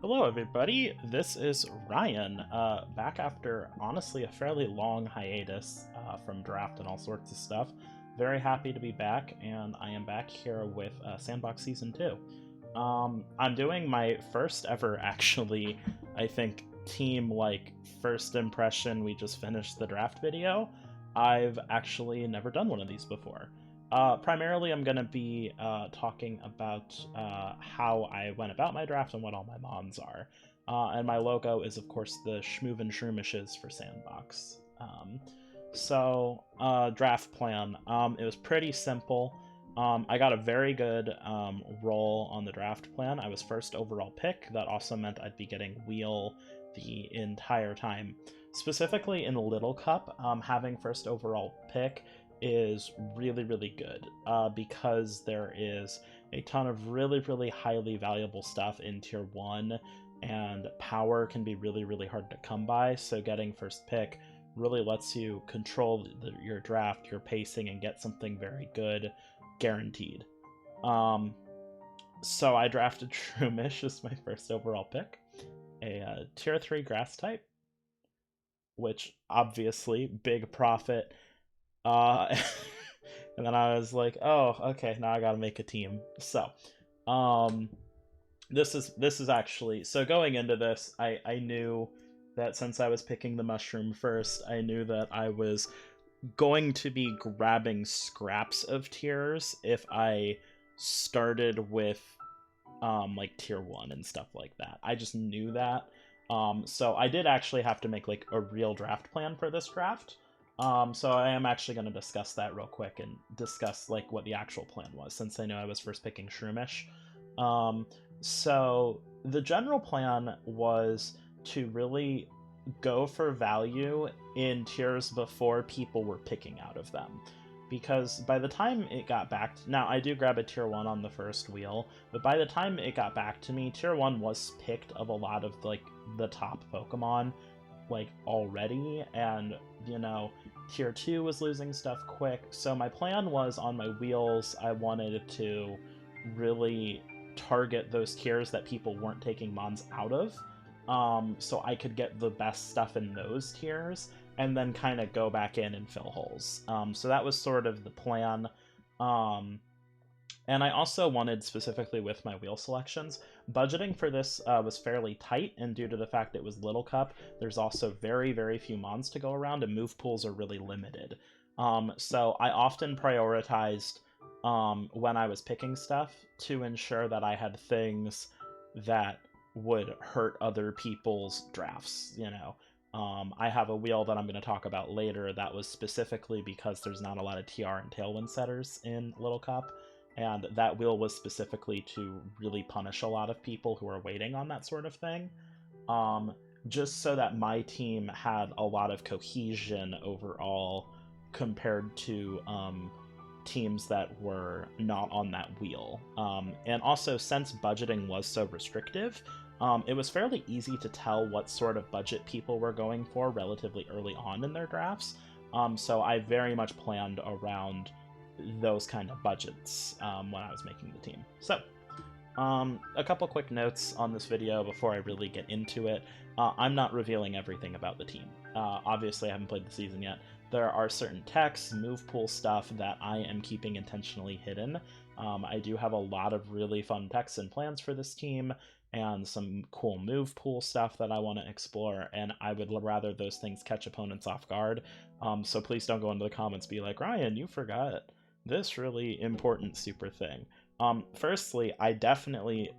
Hello, everybody. This is Ryan, back after honestly a fairly long hiatus from draft and all sorts of stuff. Very happy to be back, and I am back here with Sandbox Season 2. I'm doing my first ever, actually, I think, team first impression. We just finished the draft video. I've actually never done one of these before. Primarily, I'm going to be talking about how I went about my draft and what all my mons are. And my logo is, of course, the SCHMOVIN Shroomishes for Sandbox. Draft plan. It was pretty simple. I got a very good roll on the draft plan. I was first overall pick. That also meant I'd be getting wheel the entire time. Specifically in the Little Cup, having first overall pick is really, really good because there is a ton of really highly valuable stuff in Tier 1, and power can be really hard to come by, so getting first pick really lets you control your draft, your pacing, and get something very good, guaranteed. So I drafted Shroomish as my first overall pick, a Tier 3 grass type, which obviously, big profit. And then I was like, oh, okay, now I gotta make a team. So, this is actually, so going into this, I knew that since I was picking the mushroom first, I knew that I was going to be grabbing scraps of tiers if I started with like tier 1 and stuff like that. I just knew that. So I did actually have to make like a real draft plan for this draft. So I am actually going to discuss that real quick and discuss like what the actual plan was, since I know I was first picking Shroomish. So the general plan was to really go for value in tiers before people were picking out of them. Because by the time it got back now I do grab a tier 1 on the first wheel, but by the time it got back to me, tier 1 was picked of a lot of like the top Pokemon like already, and you know, tier 2 was losing stuff quick. So my plan was, on my wheels, I wanted to really target those tiers that people weren't taking mons out of, so I could get the best stuff in those tiers and then kind of go back in and fill holes. So that was sort of the plan. And I also wanted, specifically with my wheel selections, budgeting for this was fairly tight, and due to the fact it was Little Cup, there's also very few mons to go around, and move pools are really limited. So I often prioritized, when I was picking stuff, to ensure that I had things that would hurt other people's drafts, you know. I have a wheel that I'm going to talk about later that was specifically because there's not a lot of TR and Tailwind setters in Little Cup, and that wheel was specifically to really punish a lot of people who are waiting on that sort of thing, just so that my team had a lot of cohesion overall compared to teams that were not on that wheel. And also, since budgeting was so restrictive, it was fairly easy to tell what sort of budget people were going for relatively early on in their drafts, so I very much planned around those kind of budgets when I was making the team. So, a couple quick notes on this video before I really get into it. I'm not revealing everything about the team. Obviously, I haven't played the season yet. There are certain techs, move pool stuff that I am keeping intentionally hidden. I do have a lot of really fun techs and plans for this team, and some cool move pool stuff that I want to explore, and I would rather those things catch opponents off guard. So please don't go into the comments be like, Ryan, you forgot this really important super thing. Firstly, I definitely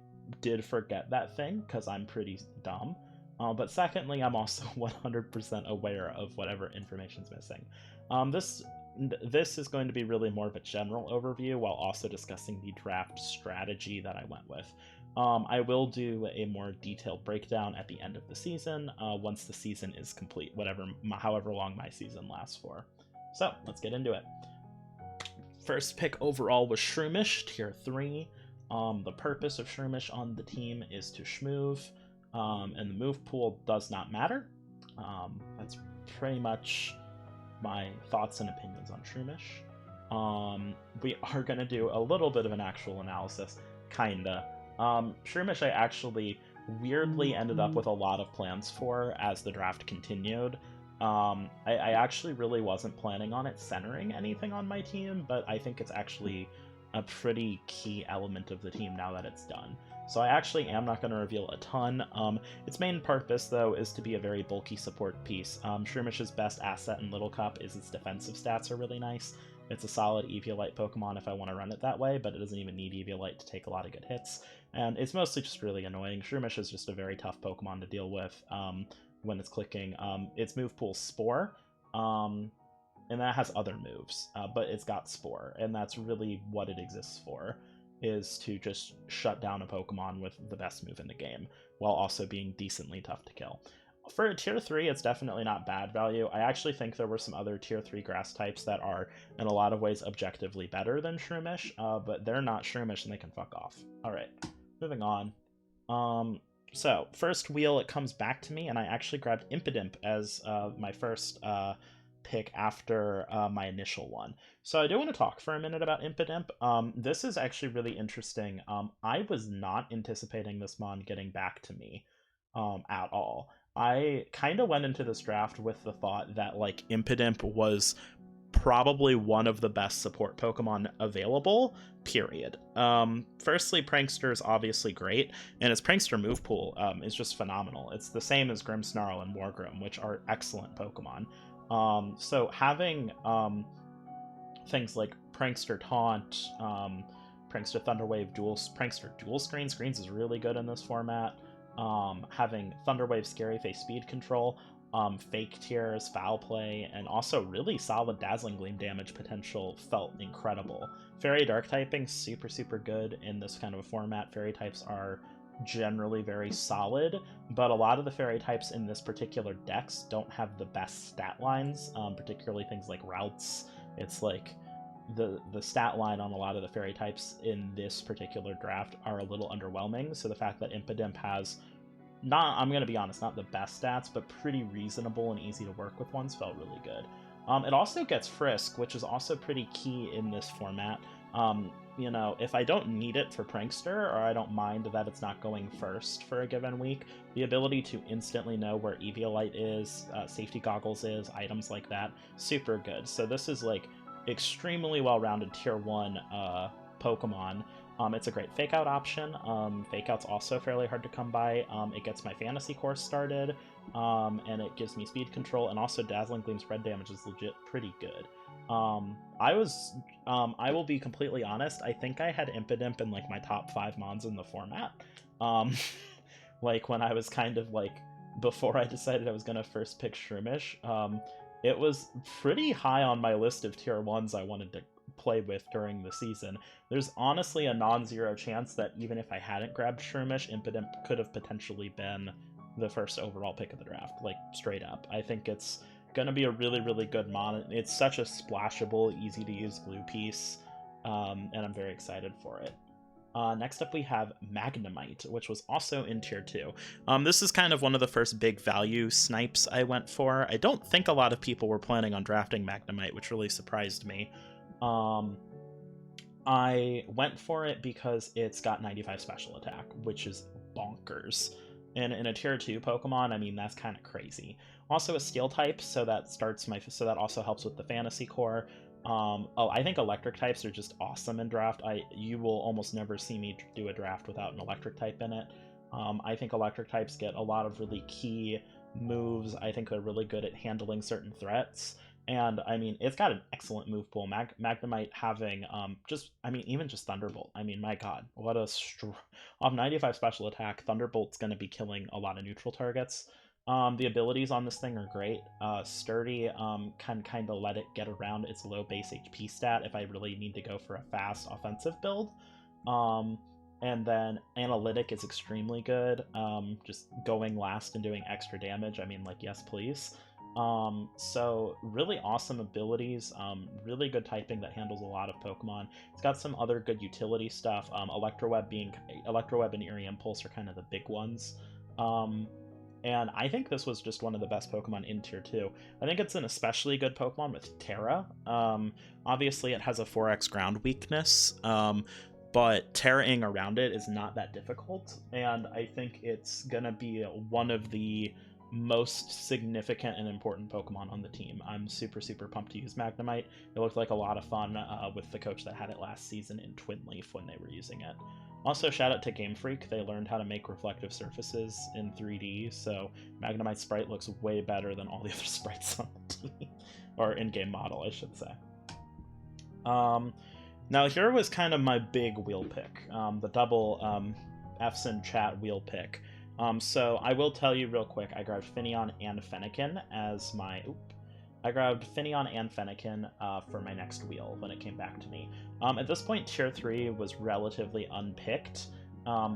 did forget that thing because I'm pretty dumb. But secondly, I'm also 100% aware of whatever information's missing. This is going to be really more of a general overview while also discussing the draft strategy that I went with. I will do a more detailed breakdown at the end of the season, once the season is complete, however long my season lasts for. So, let's get into it. First pick overall was Shroomish, tier 3. The purpose of Shroomish on the team is to schmoove, and the move pool does not matter. That's pretty much my thoughts and opinions on Shroomish. We are going to do a little bit of an actual analysis, kinda. Shroomish I actually weirdly ended up with a lot of plans for as the draft continued. I actually really wasn't planning on it centering anything on my team, but I think it's actually a pretty key element of the team now that it's done. So I actually am not going to reveal a ton. Its main purpose, though, is to be a very bulky support piece. Shroomis's best asset in Little Cup is its defensive stats are really nice. It's a solid Eviolite Pokemon if I want to run it that way, but it doesn't even need Eviolite to take a lot of good hits. And it's mostly just really annoying. Shroomish is just a very tough Pokemon to deal with when it's clicking. Its move pool's Spore, and that has other moves, but it's got Spore, and that's really what it exists for, is to just shut down a Pokemon with the best move in the game, while also being decently tough to kill. For a tier 3, it's definitely not bad value. I actually think there were some other tier 3 grass types that are, in a lot of ways, objectively better than Shroomish, but they're not Shroomish and they can fuck off. Alright, moving on. So, first wheel, it comes back to me, and I actually grabbed Impidimp as my first pick after my initial one. So I do want to talk for a minute about Impidimp. This is actually really interesting. I was not anticipating this mon getting back to me at all. I kind of went into this draft with the thought that, like, Impidimp was probably one of the best support Pokemon available, period. Firstly, Prankster is obviously great, and its Prankster move pool is just phenomenal. It's the same as Grimmsnarl and Wargroom, which are excellent Pokemon. So having things like Prankster Taunt, Prankster Thunderwave, Prankster Dual Screens is really good in this format. Having Thunderwave Scary Face speed control, Fake Tears, Foul Play, and also really solid Dazzling Gleam damage potential felt incredible. Fairy Dark typing, super good in this kind of a format. Fairy types are generally very solid, but a lot of the fairy types in this particular dex don't have the best stat lines, particularly things like routes. It's like the stat line on a lot of the fairy types in this particular draft are a little underwhelming, so the fact that Impidimp has not, I'm going to be honest, not the best stats, but pretty reasonable and easy to work with ones felt really good. It also gets Frisk, which is also pretty key in this format. You know, if I don't need it for Prankster, or I don't mind that it's not going first for a given week, the ability to instantly know where Eviolite is, Safety Goggles is, items like that, super good. So this is, like, extremely well-rounded tier 1 Pokemon. It's a great Fake-Out option. Fake-Out's also fairly hard to come by. It gets my Fantasy Course started, and it gives me speed control, and also Dazzling Gleam spread damage is legit pretty good. I will be completely honest, I think I had Impidimp in, like, my top 5 mons in the format. Like, when I was kind of, like, before I decided I was gonna first pick Shroomish, it was pretty high on my list of tier 1s I wanted to play with during the season. There's honestly a non-zero chance that even if I hadn't grabbed Shroomish, Impidimp could have potentially been the first overall pick of the draft, like, straight up. I think it's gonna be a really good mon. It's such a splashable, easy-to-use glue piece, and I'm very excited for it. Next up we have Magnemite, which was also in tier 2. This is kind of one of the first big value snipes I went for. I don't think a lot of people were planning on drafting Magnemite, which really surprised me. I went for it because it's got 95 special attack, which is bonkers. And in a tier 2 Pokemon, I mean, that's kind of crazy. Also a Steel type, so that also helps with the Fantasy Core. I think electric types are just awesome in draft. You will almost never see me do a draft without an electric type in it. I think electric types get a lot of really key moves. I think they're really good at handling certain threats. And, I mean, it's got an excellent move pool. Magnemite having, even just Thunderbolt. I mean, my god, what a 95 special attack, Thunderbolt's going to be killing a lot of neutral targets. The abilities on this thing are great. Sturdy can kind of let it get around its low base HP stat if I really need to go for a fast offensive build. And then Analytic is extremely good. Just going last and doing extra damage. I mean, like, yes, please. So really awesome abilities, really good typing that handles a lot of Pokemon. It's got some other good utility stuff. Electroweb and Eerie Impulse are kind of the big ones. And I think this was just one of the best Pokemon in tier 2. I think it's an especially good Pokemon with Terra. Obviously it has a 4x ground weakness, but terraing around it is not that difficult, and I think it's gonna be one of the most significant and important Pokemon on the team. I'm super, super pumped to use Magnemite. It looked like a lot of fun with the coach that had it last season in Twin Leaf when they were using it. Also, shout out to Game Freak. They learned how to make reflective surfaces in 3D, so Magnemite's sprite looks way better than all the other sprites on the team. Or in-game model, I should say. Now here was kind of my big wheel pick, the double F's in chat wheel pick. So I will tell you real quick, I grabbed Finneon and Fennekin as my... I grabbed Finneon and Fennekin for my next wheel when it came back to me. At this point, Tier 3 was relatively unpicked.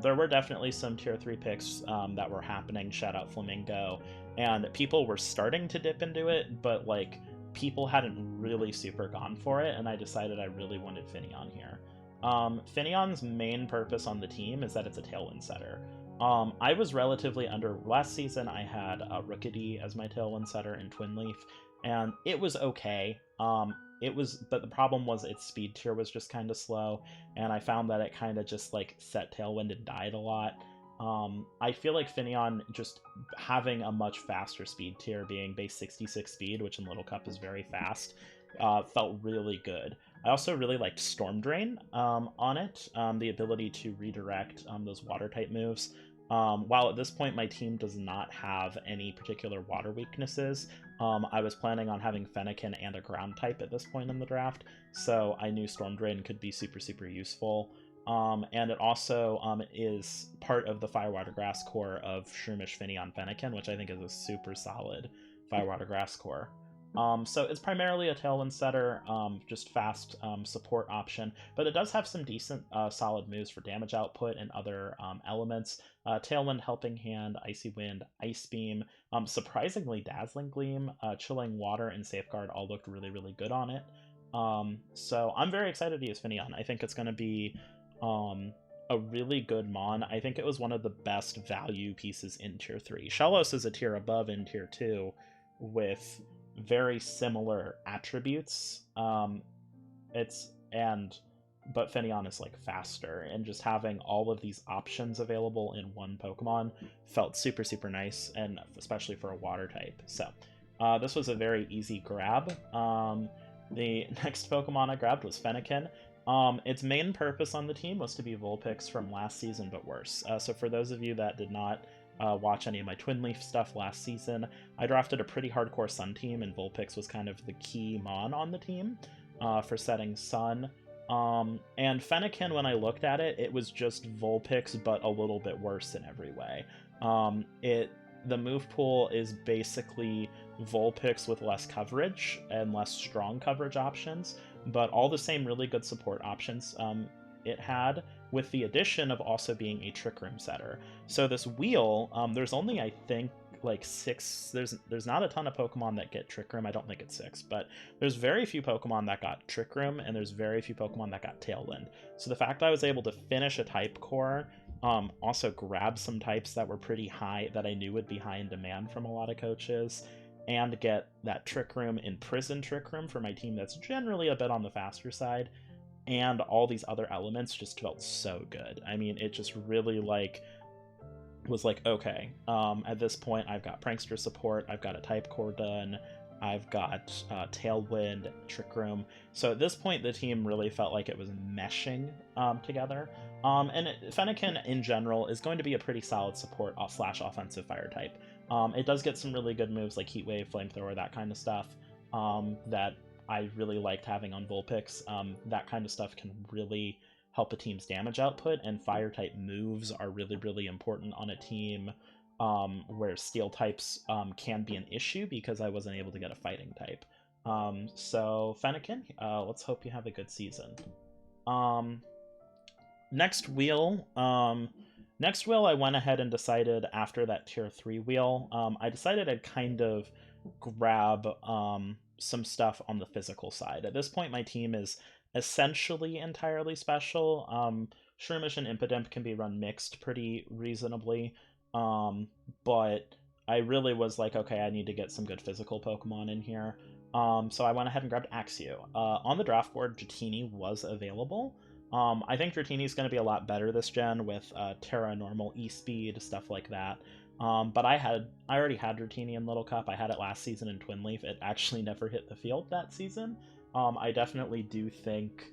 There were definitely some Tier 3 picks that were happening, shout out Flamingo, and people were starting to dip into it, but like people hadn't really super gone for it, and I decided I really wanted Finneon here. Finneon's main purpose on the team is that it's a Tailwind setter. I was relatively under... Last season, I had Rookidee as my Tailwind setter in Twin Leaf, and it was okay. But the problem was its speed tier was just kind of slow, and I found that it kind of just like set Tailwind and died a lot. I feel like Finneon just having a much faster speed tier, being base 66 speed, which in Little Cup is very fast, felt really good. I also really liked Storm Drain on it, the ability to redirect those water type moves. While at this point my team does not have any particular water weaknesses, I was planning on having Fennekin and a ground type at this point in the draft, so I knew Storm Drain could be super, super useful. And it also is part of the Fire Water Grass core of Shroomish, Finneon, Fennekin, which I think is a super solid Fire Water Grass core. So it's primarily a Tailwind setter, just fast support option, but it does have some decent solid moves for damage output and other elements. Tailwind, Helping Hand, Icy Wind, Ice Beam, surprisingly Dazzling Gleam, Chilling Water, and Safeguard all looked really, really good on it. So I'm very excited to use Finneon. I think it's going to be a really good mon. I think it was one of the best value pieces in Tier 3. Shellos is a tier above in Tier 2 with very similar attributes. But Finneon is like faster, and just having all of these options available in one Pokemon felt super, super nice, and especially for a water type. So this was a very easy grab. The next Pokemon I grabbed was Fennekin. Its main purpose on the team was to be Vulpix from last season, but worse. So for those of you that did not watch any of my Twin Leaf stuff last season, I drafted a pretty hardcore Sun team, and Vulpix was kind of the key mon on the team for setting Sun. And Fennekin, when I looked at it, it was just Vulpix, but a little bit worse in every way. The move pool is basically Vulpix with less coverage and less strong coverage options, but all the same really good support options it had, with the addition of also being a Trick Room setter. So this wheel, there's only, I think, like 6... There's not a ton of Pokemon that get Trick Room. I don't think it's 6, but there's very few Pokemon that got Trick Room, and there's very few Pokemon that got Tailwind. So the fact that I was able to finish a type core, also grab some types that were pretty high, that I knew would be high in demand from a lot of coaches, and get that Trick Room in Prison Trick Room for my team that's generally a bit on the faster side, and all these other elements just felt so good. I mean, it just really was like, okay, at this point I've got Prankster support, I've got a type core done, I've got Tailwind, Trick Room. So at this point the team really felt like it was meshing together. Fennekin in general is going to be a pretty solid support / offensive fire type. It does get some really good moves like Heat Wave, Flamethrower, that kind of stuff that I really liked having on Vulpix. That kind of stuff can really help a team's damage output, and fire type moves are really, really important on a team where steel types can be an issue, because I wasn't able to get a fighting type. So Fennekin, let's hope you have a good season. Next wheel I went ahead and decided after that Tier 3 wheel, I decided I'd kind of grab some stuff on the physical side. At this point my team is essentially entirely special. Shroomish and Impidimp can be run mixed pretty reasonably, but I really was like, okay, I need to get some good physical Pokemon in here. So I went ahead and grabbed Axew. On the draft board, Jatini was available, I think Dratini is going to be a lot better this gen with Terra normal E-Speed, stuff like that. But I already had Dratini in Little Cup. I had it last season in Twin Leaf. It actually never hit the field that season. I definitely do think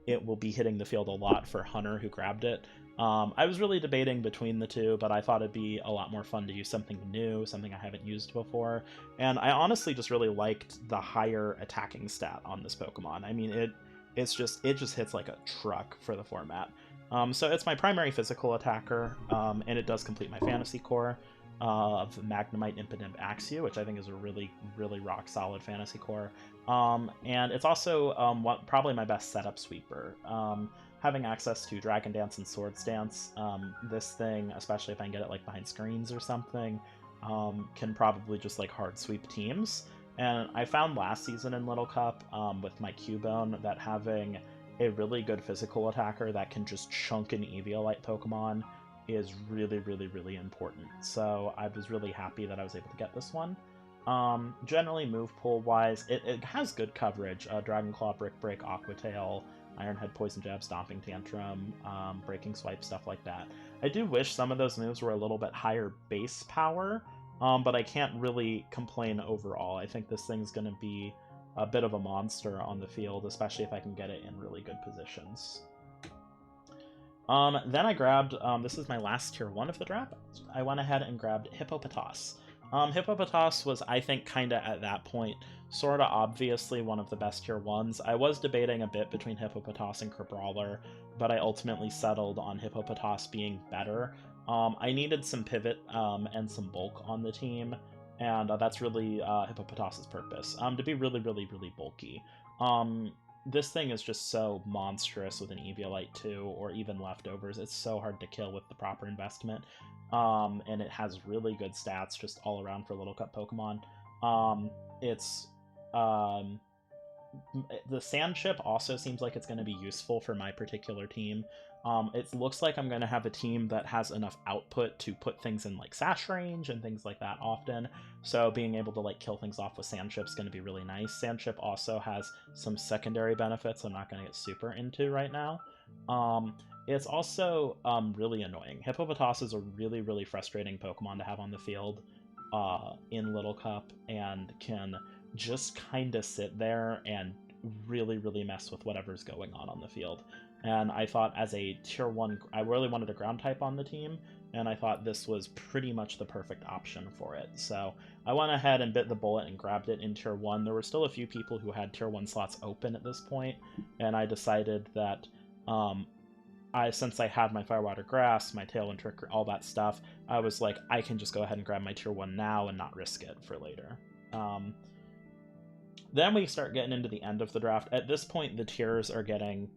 it will be hitting the field a lot for Hunter, who grabbed it. I was really debating between the two, but I thought it'd be a lot more fun to use something new, something I haven't used before. And I honestly just really liked the higher attacking stat on this Pokemon. I mean, it just hits like a truck for the format. So it's my primary physical attacker, and it does complete my fantasy core of Magnemite, Impidimp, Axew, which I think is a really, really rock solid fantasy core. And it's also probably my best setup sweeper. Having access to Dragon Dance and Swords Dance, this thing, especially if I can get it like behind screens or something, can probably just like hard sweep teams. And I found last season in Little Cup with my Cubone that having a really good physical attacker that can just chunk an Eviolite Pokemon is really, really, really important. So I was really happy that I was able to get this one. Generally, move pool wise, it has good coverage. Dragon Claw, Brick Break, Aqua Tail, Iron Head, Poison Jab, Stomping Tantrum, Breaking Swipe, stuff like that. I do wish some of those moves were a little bit higher base power, but I can't really complain overall. I think this thing's going to be a bit of a monster on the field, especially if I can get it in really good positions. Then I grabbed, this is my last tier 1 of the draft, I went ahead and grabbed Hippopotas. Hippopotas was, I think, kind of at that point, sort of obviously one of the best tier 1s. I was debating a bit between Hippopotas and Crabrawler, but I ultimately settled on Hippopotas being better. I needed some pivot and some bulk on the team, and that's really Hippopotas' purpose, to be really, really, really bulky. This thing is just so monstrous with an Eviolite too, or even leftovers. It's so hard to kill with the proper investment. And it has really good stats just all around for Little Cup Pokemon. The Sand Chip also seems like it's going to be useful for my particular team. It looks like I'm going to have a team that has enough output to put things in like sash range and things like that often, so being able to like kill things off with Sand Chip is going to be really nice. Sand Chip also has some secondary benefits I'm not going to get super into right now. It's also really annoying. Hippopotas is a really, really frustrating Pokemon to have on the field in Little Cup, and can just kind of sit there and really, really mess with whatever's going on the field. And I thought as a tier 1, I really wanted a ground type on the team, and I thought this was pretty much the perfect option for it. So I went ahead and bit the bullet and grabbed it in tier 1. There were still a few people who had tier 1 slots open at this point, and I decided that since I had my Firewater Grass, my Tailwind Trick, all that stuff, I was like, I can just go ahead and grab my tier 1 now and not risk it for later. Then we start getting into the end of the draft. At this point, the tiers are getting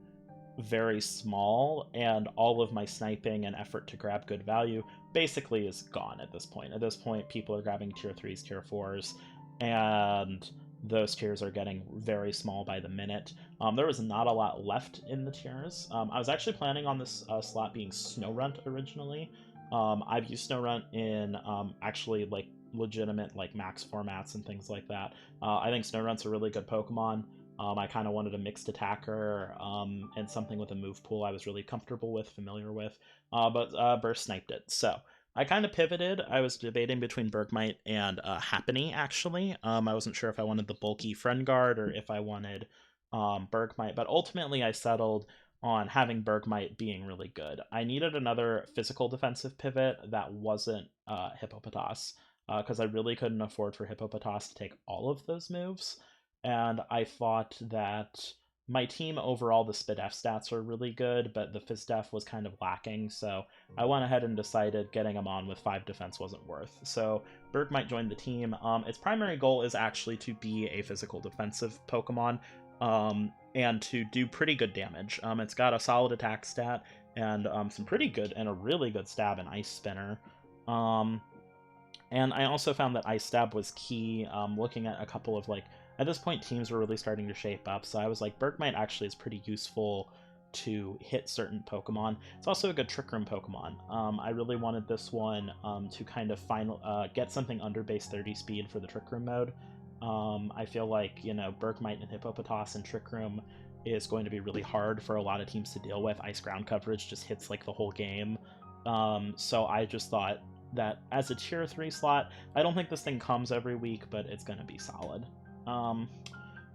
very small, and all of my sniping and effort to grab good value basically is gone at this point. At this point, people are grabbing tier 3s, tier 4s, and those tiers are getting very small by the minute. There was not a lot left in the tiers. I was actually planning on this slot being Snorunt originally. I've used Snorunt in actually like legitimate like max formats and things like that. I think Snorunt's a really good Pokemon. I kind of wanted a mixed attacker and something with a move pool I was really comfortable with, familiar with, but Burst sniped it. So I kind of pivoted. I was debating between Bergmite and Happiny, actually. I wasn't sure if I wanted the bulky Friend Guard or if I wanted Bergmite, but ultimately I settled on having Bergmite being really good. I needed another physical defensive pivot that wasn't Hippopotas, because I really couldn't afford for Hippopotas to take all of those moves. And I thought that my team overall, the SPDF stats are really good, but the PhysDef was kind of lacking, so I went ahead and decided getting him on with 5 defense wasn't worth. So Bergmite joined the team. Its primary goal is actually to be a physical defensive Pokemon, and to do pretty good damage. It's got a solid attack stat, and some pretty good and a really good stab in Ice Spinner. And I also found that Ice Stab was key, looking at a couple of like, at this point, teams were really starting to shape up, so I was like, Bergmite actually is pretty useful to hit certain Pokemon. It's also a good Trick Room Pokemon. I really wanted this one to kind of get something under base 30 speed for the Trick Room mode. I feel like, you know, Bergmite and Hippopotas and Trick Room is going to be really hard for a lot of teams to deal with. Ice ground coverage just hits like the whole game. So I just thought that as a tier 3 slot, I don't think this thing comes every week, but it's going to be solid.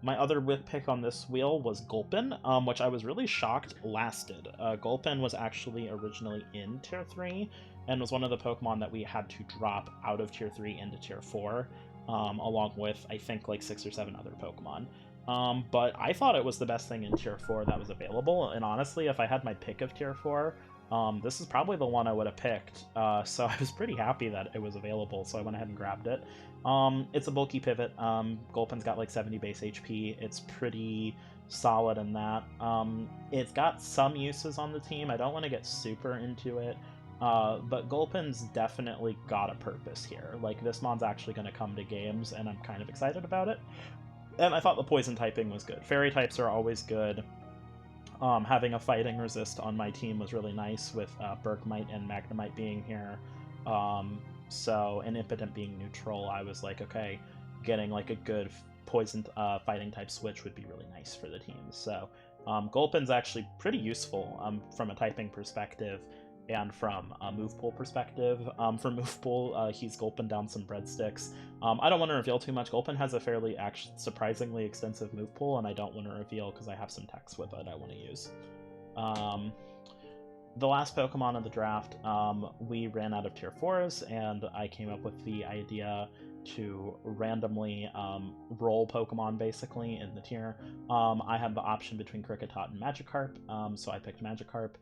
My other whip pick on this wheel was Gulpin, which I was really shocked lasted. Gulpin was actually originally in tier 3 and was one of the Pokemon that we had to drop out of tier 3 into tier 4, along with, I think, like 6 or 7 other Pokemon. But I thought it was the best thing in tier 4 that was available, and honestly, if I had my pick of tier 4, this is probably the one I would have picked, so I was pretty happy that it was available, so I went ahead and grabbed it. It's a bulky pivot. Gulpin's got like 70 base HP. It's pretty solid in that. It's got some uses on the team. I don't want to get super into it, but Gulpin's definitely got a purpose here. Like, this mon's actually going to come to games, and I'm kind of excited about it. And I thought the poison typing was good. Fairy types are always good. Having a fighting resist on my team was really nice with Bergmite and Magnemite being here. So, and Impotent being neutral, I was like, okay, getting like a good poison fighting type switch would be really nice for the team. So, Gulpin's actually pretty useful from a typing perspective and from a move pool perspective. For move pool, he's Gulpin down some breadsticks. I don't want to reveal too much. Gulpin has a fairly surprisingly extensive move pool, and I don't want to reveal because I have some text with it I want to use. The last Pokemon of the draft, we ran out of tier 4s, and I came up with the idea to randomly roll Pokemon basically in the tier. I had the option between Kricketot and Magikarp, so I picked Magikarp.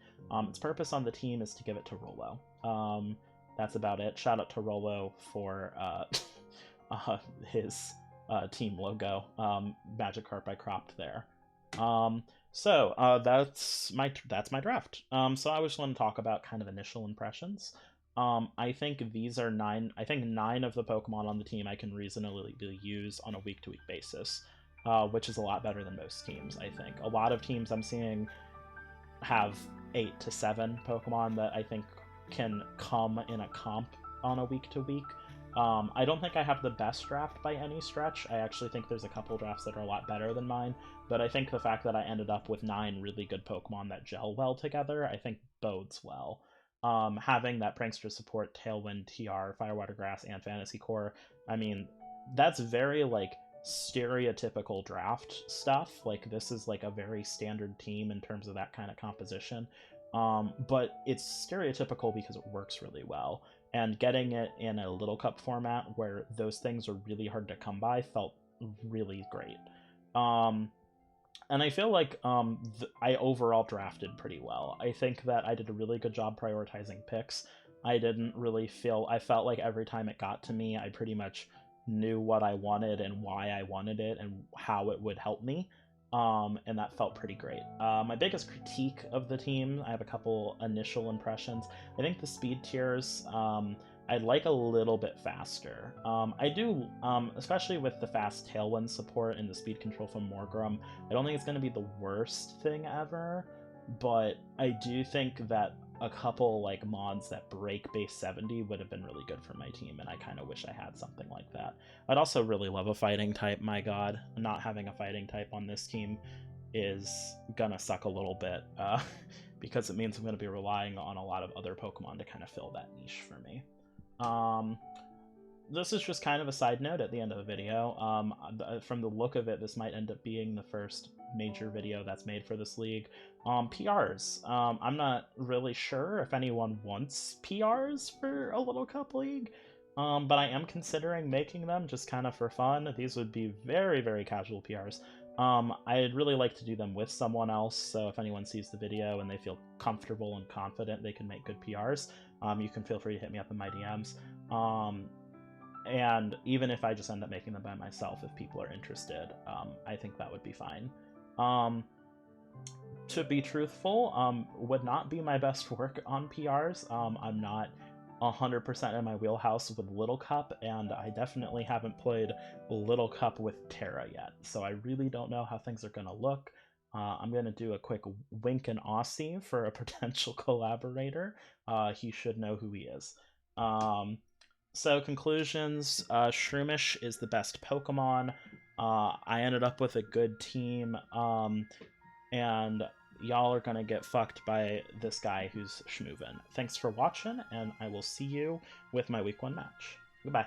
Its purpose on the team is to give it to Rollo. That's about it. Shout out to Rollo for his team logo. Magikarp I cropped there. So that's my draft. So I just want to talk about kind of initial impressions. I think these are 9 of the Pokemon on the team I can reasonably use on a week-to-week basis, which is a lot better than most teams, I think. A lot of teams I'm seeing have 8 to 7 Pokemon that I think can come in a comp on a week-to-week. I don't think I have the best draft by any stretch. I actually think there's a couple drafts that are a lot better than mine, but I think the fact that I ended up with 9 really good Pokemon that gel well together, I think bodes well. Having that Prankster support, Tailwind, TR, Firewater Grass, and Fantasy Core, I mean, that's very, like, stereotypical draft stuff. Like, this is, like, a very standard team in terms of that kind of composition. But it's stereotypical because it works really well. And getting it in a Little Cup format where those things are really hard to come by felt really great. And I feel like I overall drafted pretty well. I think that I did a really good job prioritizing picks. I felt like every time it got to me, I pretty much knew what I wanted and why I wanted it and how it would help me. And that felt pretty great. My biggest critique of the team, I have a couple initial impressions. I think the speed tiers, I'd like a little bit faster. I do, especially with the fast Tailwind support and the speed control from Morgrem, I don't think it's going to be the worst thing ever, but I do think that a couple like mods that break base 70 would have been really good for my team, and I kind of wish I had something like that. I'd also really love a fighting type. My god, not having a fighting type on this team is gonna suck a little bit, because it means I'm going to be relying on a lot of other Pokemon to kind of fill that niche for me. This is just kind of a side note at the end of the video. From the look of it, this might end up being the first major video that's made for this league. PRs. I'm not really sure if anyone wants PRs for a Little Cup league, but I am considering making them just kind of for fun. These would be very, very casual PRs. I'd really like to do them with someone else, so if anyone sees the video and they feel comfortable and confident they can make good PRs, you can feel free to hit me up in my DMs. And even if I just end up making them by myself, if people are interested, I think that would be fine. To be truthful, would not be my best work on PRs. I'm not 100% in my wheelhouse with Little Cup, and I definitely haven't played Little Cup with Terra yet, so I really don't know how things are going to look. I'm going to do a quick wink and Aussie for a potential collaborator. He should know who he is. So conclusions, Shroomish is the best Pokemon. I ended up with a good team. and y'all are gonna get fucked by this guy who's SCHMOVIN. Thanks for watching, and I will see you with my week 1 match. Goodbye.